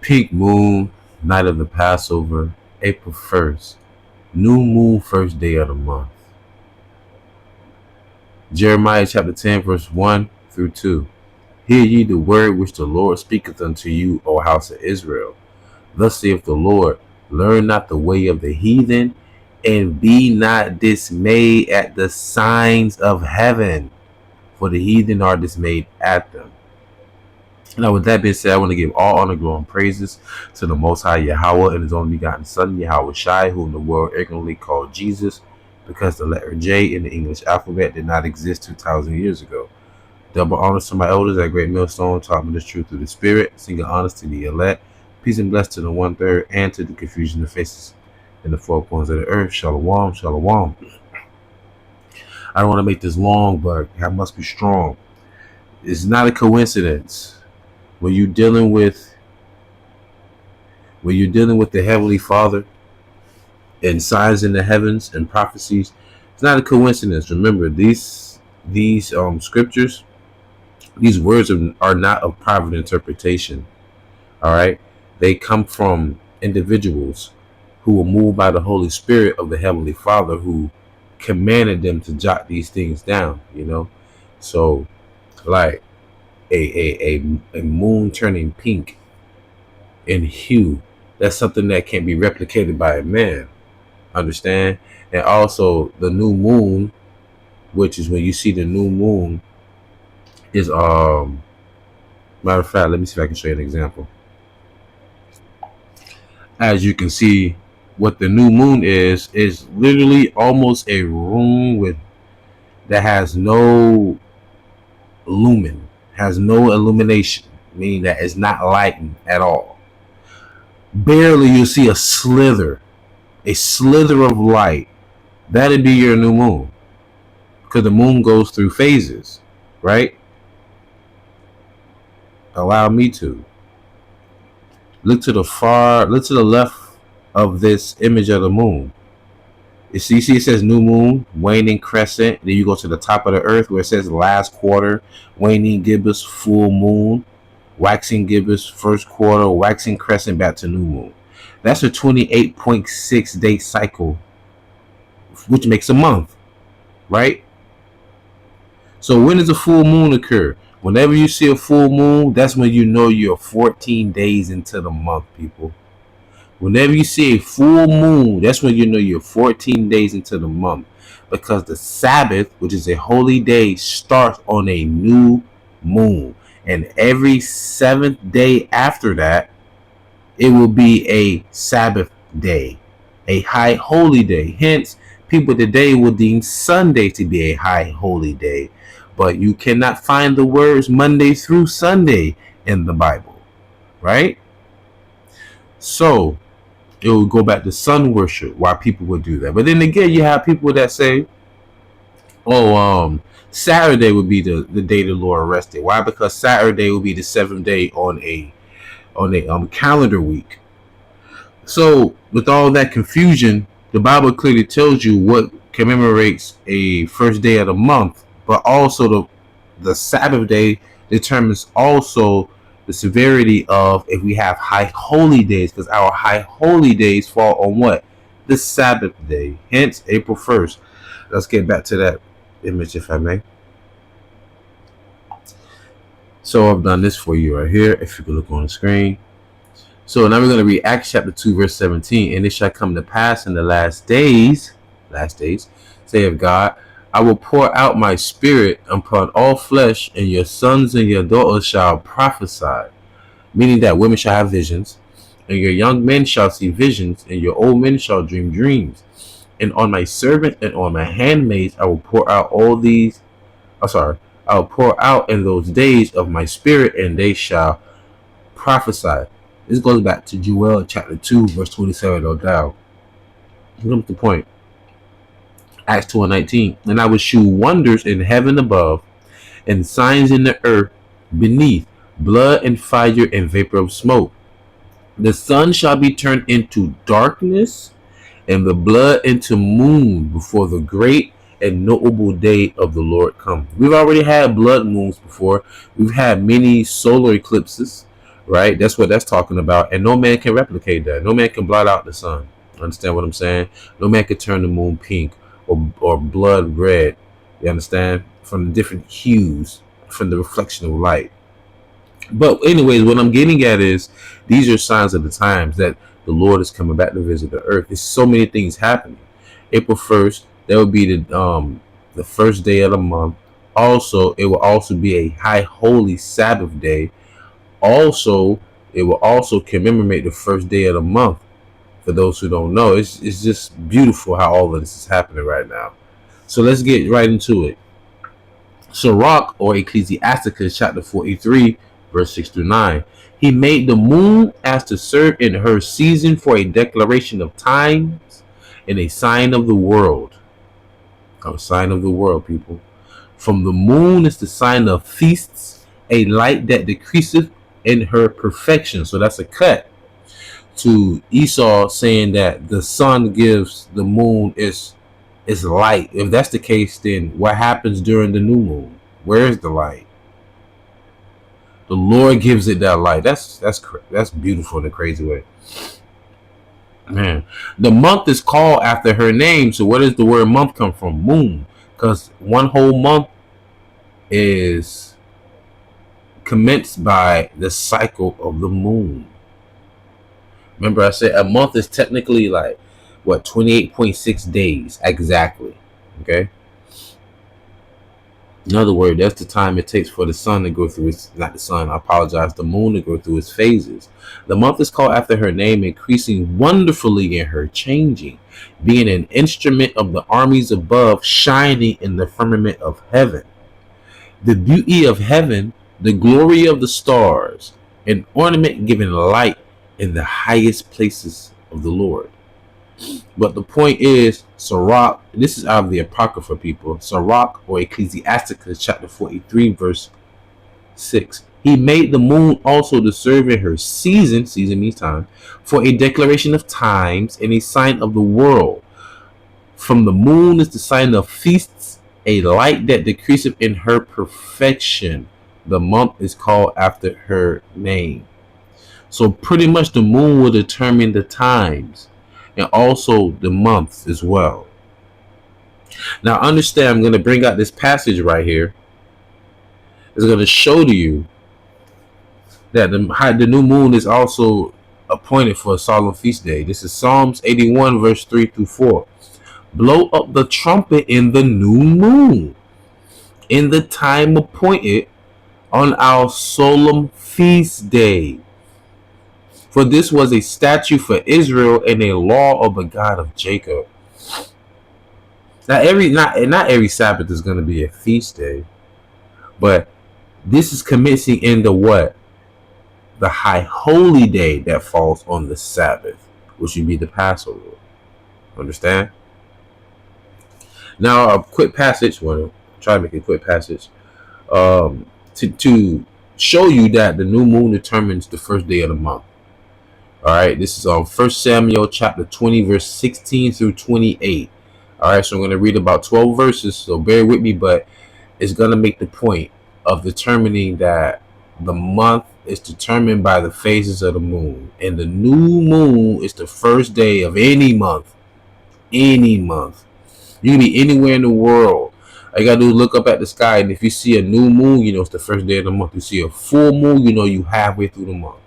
Pink moon, night of the Passover, April 1st. New moon, first day of the month. Jeremiah chapter 10, verse 1 through 2. Hear ye the word which the Lord speaketh unto you, O house of Israel. Thus saith the Lord, learn not the way of the heathen, and be not dismayed at the signs of heaven, for the heathen are dismayed at them. Now, with that being said, I want to give all honor, glory, and praises to the Most High Yahawah and His only begotten Son, YAHAWASHI, whom the world ignorantly called Jesus, because the letter J in the English alphabet did not exist 2,000 years ago. Double honors to my elders at Great Millstone, taught me this truth through the Spirit. Single honors to the elect. Peace and bless to the 1/3 and to the confusion of faces in the four corners of the earth. Shalom, shalom. I don't want to make this long, but I must be strong. It's not a coincidence. When you're dealing with the Heavenly Father and signs in the heavens and prophecies, it's not a coincidence. Remember, these scriptures, these words are not of private interpretation. All right, they come from individuals who were moved by the Holy Spirit of the Heavenly Father, who commanded them to jot these things down. So like a moon turning pink in hue, that's something that can be replicated by a man. Understand? And also the new moon, which is when you see the new moon, is matter of fact, let me see if I can show you an example. As you can see, what the new moon is literally almost a room that has no lumen, has no illumination, meaning that it's not lightened at all. Barely you'll see a slither of light. That'd be your new moon, because the moon goes through phases, right? Allow me to look to the left of this image of the moon. You see it says new moon, waning crescent. Then you go to the top of the earth where it says last quarter, waning gibbous, full moon, waxing gibbous, first quarter, waxing crescent, back to new moon. That's a 28.6 day cycle, which makes a month, right? So when does a full moon occur? Whenever you see a full moon, that's when you know you're 14 days into the month, people. Whenever you see a full moon, that's when you know you're 14 days into the month, because the Sabbath, which is a holy day, starts on a new moon. And every 7th day after that, it will be a Sabbath day, a high holy day. Hence, people today will deem Sunday to be a high holy day. But you cannot find the words Monday through Sunday in the Bible, right? So it will go back to sun worship, why people would do that. But then again, you have people that say, Saturday would be the day the Lord rested. Why? Because Saturday will be the 7th day on a calendar week. So with all that confusion, the Bible clearly tells you what commemorates a first day of the month, but also the Sabbath day determines also the severity of if we have high holy days, because our high holy days fall on what? The Sabbath day. Hence April 1st. Let's get back to that image, if I may. So I've done this for you right here, if you can look on the screen. So now we're going to read Acts chapter 2 verse 17. And it shall come to pass in the last days, saith God, I will pour out my spirit upon all flesh, and your sons and your daughters shall prophesy. Meaning that women shall have visions, and your young men shall see visions, and your old men shall dream dreams. And on my servant and on my handmaids I will pour out I will pour out in those days of my spirit, and they shall prophesy. This goes back to Joel chapter 2 verse 27, no doubt. Here's the point. Acts 2:19. And I will shew wonders in heaven above, and signs in the earth beneath, blood and fire and vapor of smoke. The sun shall be turned into darkness, and the blood into moon, before the great and notable day of the Lord come. We've already had blood moons before. We've had many solar eclipses, right? That's what that's talking about. And no man can replicate that. No man can blot out the sun. Understand what I'm saying? No man can turn the moon pink or blood red. You understand? From the different hues from the reflection of light. But anyways, what I'm getting at is these are signs of the times that the Lord is coming back to visit the earth. There's so many things happening. April 1st, that would be the first day of the month. Also, it will also be a high holy Sabbath day. Also, it will also commemorate the first day of the month. For those who don't know, it's just beautiful how all of this is happening right now. So let's get right into it. Sirach, or Ecclesiasticus chapter 43, verse 6 through 9. He made the moon as to serve in her season for a declaration of times and a sign of the world. A sign of the world, people. From the moon is the sign of feasts, a light that decreaseth in her perfection. So that's a cut to Esau, saying that the sun gives the moon its light. If that's the case, then what happens during the new moon? Where is the light? The Lord gives it that light. That's beautiful in a crazy way. Man, the month is called after her name. So where does the word month come from? Moon. Because one whole month is commenced by the cycle of the moon. Remember I said a month is technically like what, 28.6 days exactly. Okay. In other words, that's the time it takes for the sun to go through its, not the sun, I apologize, the moon to go through its phases. The month is called after her name, increasing wonderfully in her changing, being an instrument of the armies above, shining in the firmament of heaven. The beauty of heaven, the glory of the stars, an ornament giving light in the highest places of the Lord. But the point is, Sirach, this is out of the Apocrypha, people. Sirach, or Ecclesiasticus chapter 43, verse 6. He made the moon also to serve in her season means time, for a declaration of times and a sign of the world. From the moon is the sign of feasts, a light that decreaseth in her perfection. The month is called after her name. So pretty much the moon will determine the times and also the months as well. Now understand, I'm going to bring out this passage right here. It's going to show to you that the new moon is also appointed for a solemn feast day. This is Psalms 81 verse 3 through 4. Blow up the trumpet in the new moon, in the time appointed, on our solemn feast day. For this was a statute for Israel and a law of the God of Jacob. Now, not every Sabbath is going to be a feast day, but this is commencing in the what? The high holy day that falls on the Sabbath, which would be the Passover. Understand? Now, a quick passage. Well, try to make a quick passage to show you that the new moon determines the first day of the month. All right, this is on 1 Samuel chapter 20, verse 16 through 28. All right, so I'm going to read about 12 verses, so bear with me, but it's going to make the point of determining that the month is determined by the phases of the moon. And the new moon is the first day of any month. Any month. You can be anywhere in the world. All you got to do is look up at the sky, and if you see a new moon, you know it's the first day of the month. You see a full moon, you know you halfway through the month.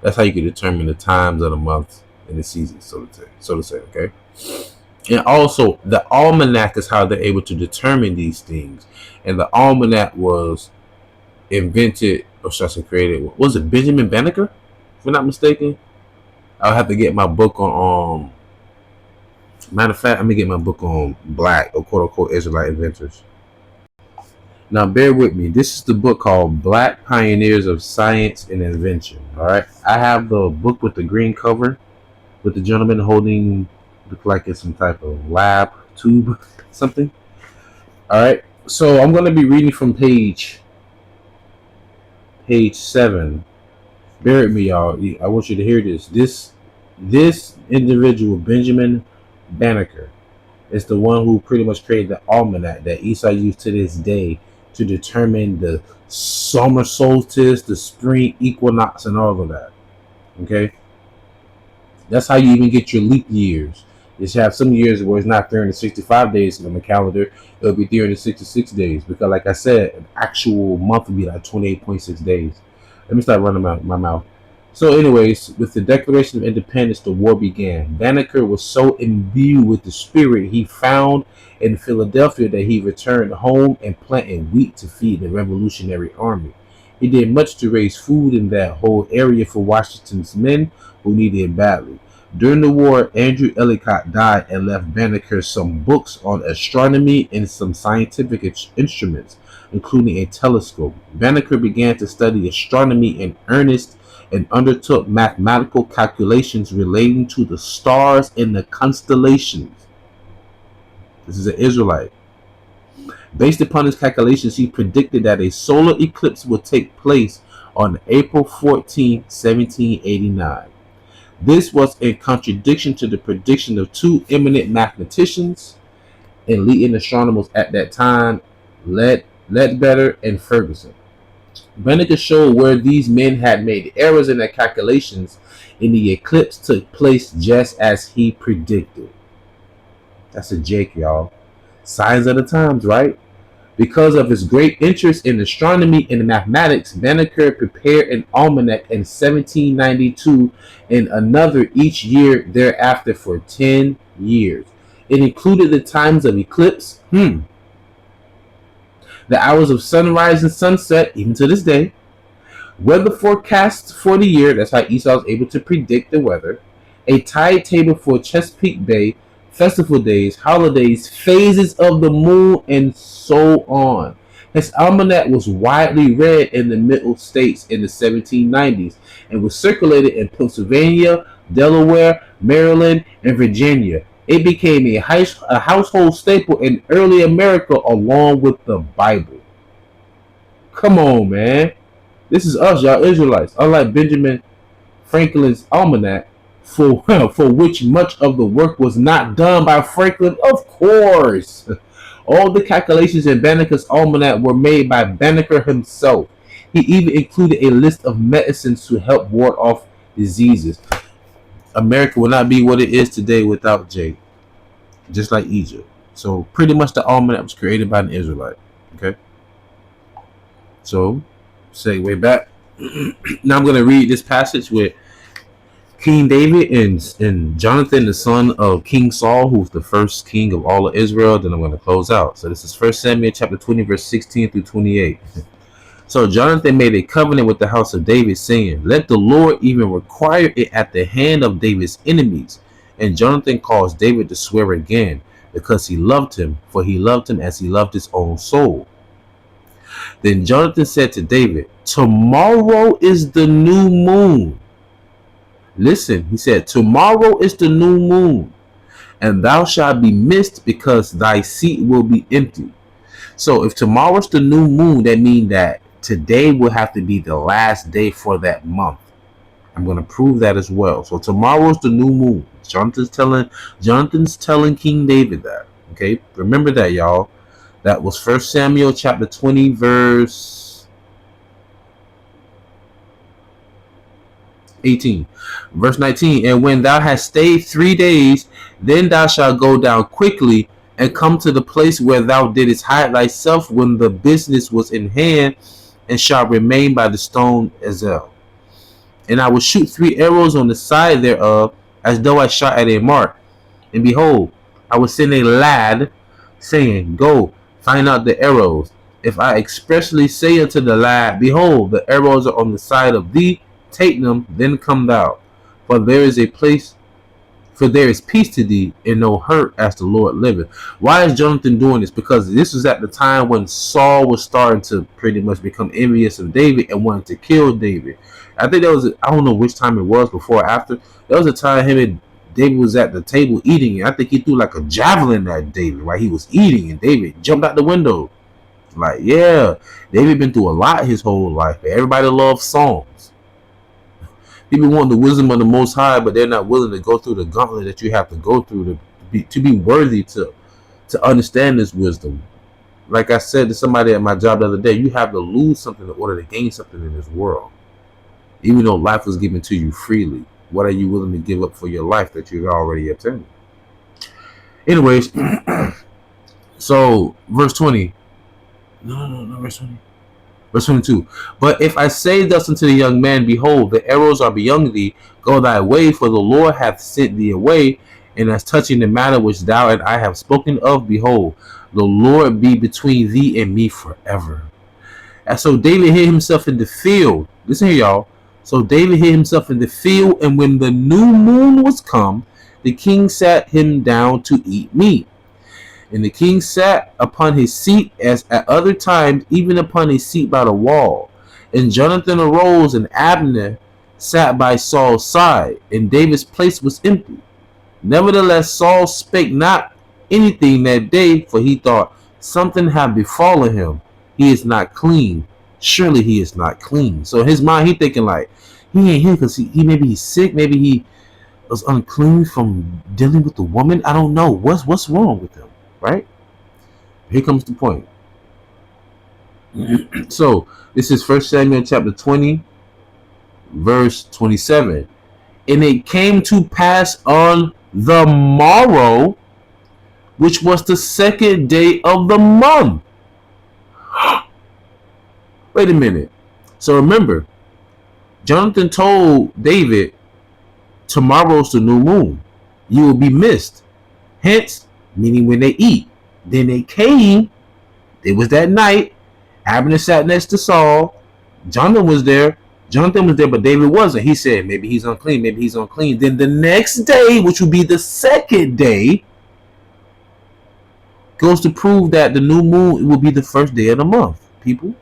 That's how you can determine the times of the month and the season, so to say, okay? And also, the almanac is how they're able to determine these things. And the almanac was invented, or should I say created, was it Benjamin Banneker, if I'm not mistaken? I'll have to get my book on, matter of fact, I'm going to get my book on black, or quote-unquote Israelite inventors. Now, bear with me. This is the book called Black Pioneers of Science and Invention. All right. I have the book with the green cover with the gentleman holding, look like it's some type of lab tube, something. All right. So I'm going to be reading from page 7. Bear with me, y'all. I want you to hear this. This individual, Benjamin Banneker, is the one who pretty much created the almanac that Esau used to this day to determine the summer solstice, the spring equinox, and all of that. Okay, that's how you even get your leap years. You should have some years where it's not 365 days on the calendar. It'll be 366 days because, like I said, an actual month would be like 28.6 days. Let me start running my mouth. So, anyways, with the Declaration of Independence, the war began. Banneker was so imbued with the spirit he found in Philadelphia that he returned home and planted wheat to feed the Revolutionary Army. He did much to raise food in that whole area for Washington's men who needed it badly. During the war, Andrew Ellicott died and left Banneker some books on astronomy and some scientific instruments, including a telescope. Banneker began to study astronomy in earnest and undertook mathematical calculations relating to the stars and the constellations. This is an Israelite. Based upon his calculations, he predicted that a solar eclipse would take place on April 14, 1789. This was in contradiction to the prediction of two eminent mathematicians and leading astronomers at that time, Ledbetter and Ferguson. Banneker showed where these men had made errors in their calculations, and the eclipse took place just as he predicted. That's a Jake, y'all. Signs of the times, right? Because of his great interest in astronomy and mathematics, Banneker prepared an almanac in 1792 and another each year thereafter for 10 years. It included the times of eclipse, the hours of sunrise and sunset, even to this day, weather forecasts for the year, that's how Esau is able to predict the weather, a tide table for Chesapeake Bay, festival days, holidays, phases of the moon, and so on. His almanac was widely read in the Middle States in the 1790s and was circulated in Pennsylvania, Delaware, Maryland, and Virginia. It became a household staple in early America along with the Bible. Come on, man. This is us, y'all Israelites. Unlike Benjamin Franklin's almanac, for which much of the work was not done by Franklin, of course. All the calculations in Banneker's almanac were made by Banneker himself. He even included a list of medicines to help ward off diseases. America would not be what it is today without Jake, just like Egypt. So pretty much the almanac was created by an Israelite. Okay. So segue back. Now I'm going to read this passage with King David and Jonathan, the son of King Saul, who's the first king of all of Israel. Then I'm going to close out. So this is 1 Samuel chapter 20, verse 16 through 28. So Jonathan made a covenant with the house of David, saying, "Let the Lord even require it at the hand of David's enemies." And Jonathan caused David to swear again, because he loved him, for he loved him as he loved his own soul. Then Jonathan said to David, "Tomorrow is the new moon." Listen, he said, "Tomorrow is the new moon, and thou shalt be missed, because thy seat will be empty." So if tomorrow's the new moon, that means that today will have to be the last day for that month. I'm going to prove that as well. So tomorrow's the new moon. Jonathan's telling King David that. Okay, remember that, y'all. That was 1 Samuel chapter 20, verse 18. Verse 19. "And when thou hast stayed 3 days, then thou shalt go down quickly and come to the place where thou didst hide thyself when the business was in hand, and shalt remain by the stone Ezel. And I will shoot 3 arrows on the side thereof, as though I shot at a mark. And behold, I will send a lad, saying, Go, find out the arrows. If I expressly say unto the lad, Behold, the arrows are on the side of thee, take them, then come thou. For there is peace to thee, and no hurt, as the Lord liveth." Why is Jonathan doing this? Because this was at the time when Saul was starting to pretty much become envious of David and wanted to kill David. I think I don't know which time it was, before or after. There was a time him and David was at the table eating, and I think he threw like a javelin at David while he was eating, and David jumped out the window. Like, yeah, David been through a lot his whole life. Everybody loves songs. People want the wisdom of the Most High, but they're not willing to go through the gauntlet that you have to go through to be worthy to understand this wisdom. Like I said to somebody at my job the other day, you have to lose something in order to gain something in this world. Even though life was given to you freely, what are you willing to give up for your life that you've already obtained? Anyways, so verse 20. No, verse 20. Verse 22. But if I say thus unto the young man, behold, the arrows are beyond thee, go thy way, for the Lord hath sent thee away. And as touching the matter which thou and I have spoken of, behold, the Lord be between thee and me forever. And so David hid himself in the field. Listen here, y'all. So David hid himself in the field, and when the new moon was come, the king sat him down to eat meat. And the king sat upon his seat, as at other times, even upon his seat by the wall. And Jonathan arose, and Abner sat by Saul's side, and David's place was empty. Nevertheless, Saul spake not anything that day, for he thought, something had befallen him. He is not clean. Surely he is not clean. So in his mind, he thinking like, he ain't here because he maybe he's sick. Maybe he was unclean from dealing with the woman. I don't know. What's wrong with him, right? Here comes the point. So this is 1 Samuel chapter 20, verse 27. And it came to pass on the morrow, which was the second day of the month. Wait a minute. So remember, Jonathan told David, tomorrow's the new moon. You will be missed. Hence, meaning when they eat. Then they came. It was that night. Abner sat next to Saul. Jonathan was there, but David wasn't. He said, maybe he's unclean. Maybe he's unclean. Then the next day, which would be the second day, goes to prove that the new moon will be the first day of the month, people.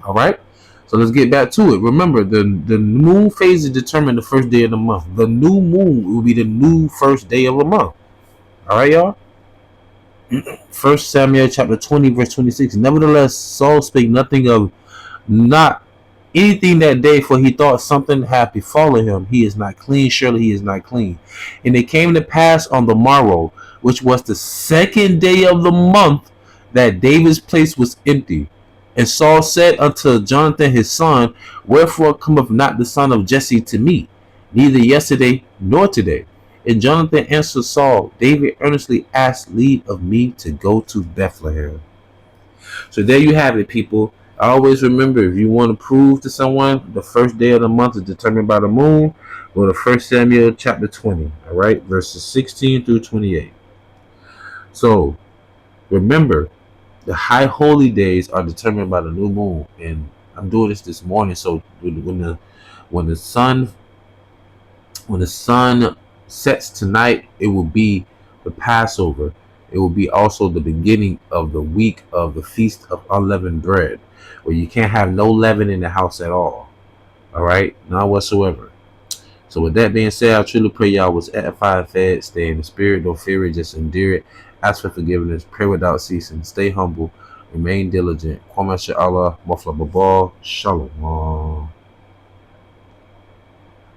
All right. So let's get back to it. Remember, the moon phases determine the first day of the month. The new moon will be the new first day of the month. All right, y'all. 1 Samuel chapter 20, verse 26. Nevertheless, Saul spake nothing of not anything that day, for he thought something had befallen him. He is not clean. Surely he is not clean. And it came to pass on the morrow, which was the second day of the month, that David's place was empty. And Saul said unto Jonathan his son, wherefore cometh not the son of Jesse to me, neither yesterday nor today? And Jonathan answered Saul, David earnestly asked leave of me to go to Bethlehem. So there you have it, people. Always remember, if you want to prove to someone the first day of the month is determined by the moon, go to 1 Samuel chapter 20, all right, verses 16 through 28. So remember, the high holy days are determined by the new moon, and I'm doing this morning. So when the sun sets tonight, it will be the Passover. It will be also the beginning of the week of the Feast of Unleavened Bread, where you can't have no leaven in the house at all. All right, none whatsoever. So with that being said, I truly pray y'all was edified, fed, stay in the spirit, don't fear it, just endure it. Ask for forgiveness, pray without ceasing, stay humble, remain diligent. Kwame Allah, Mafla Babal, Shalom.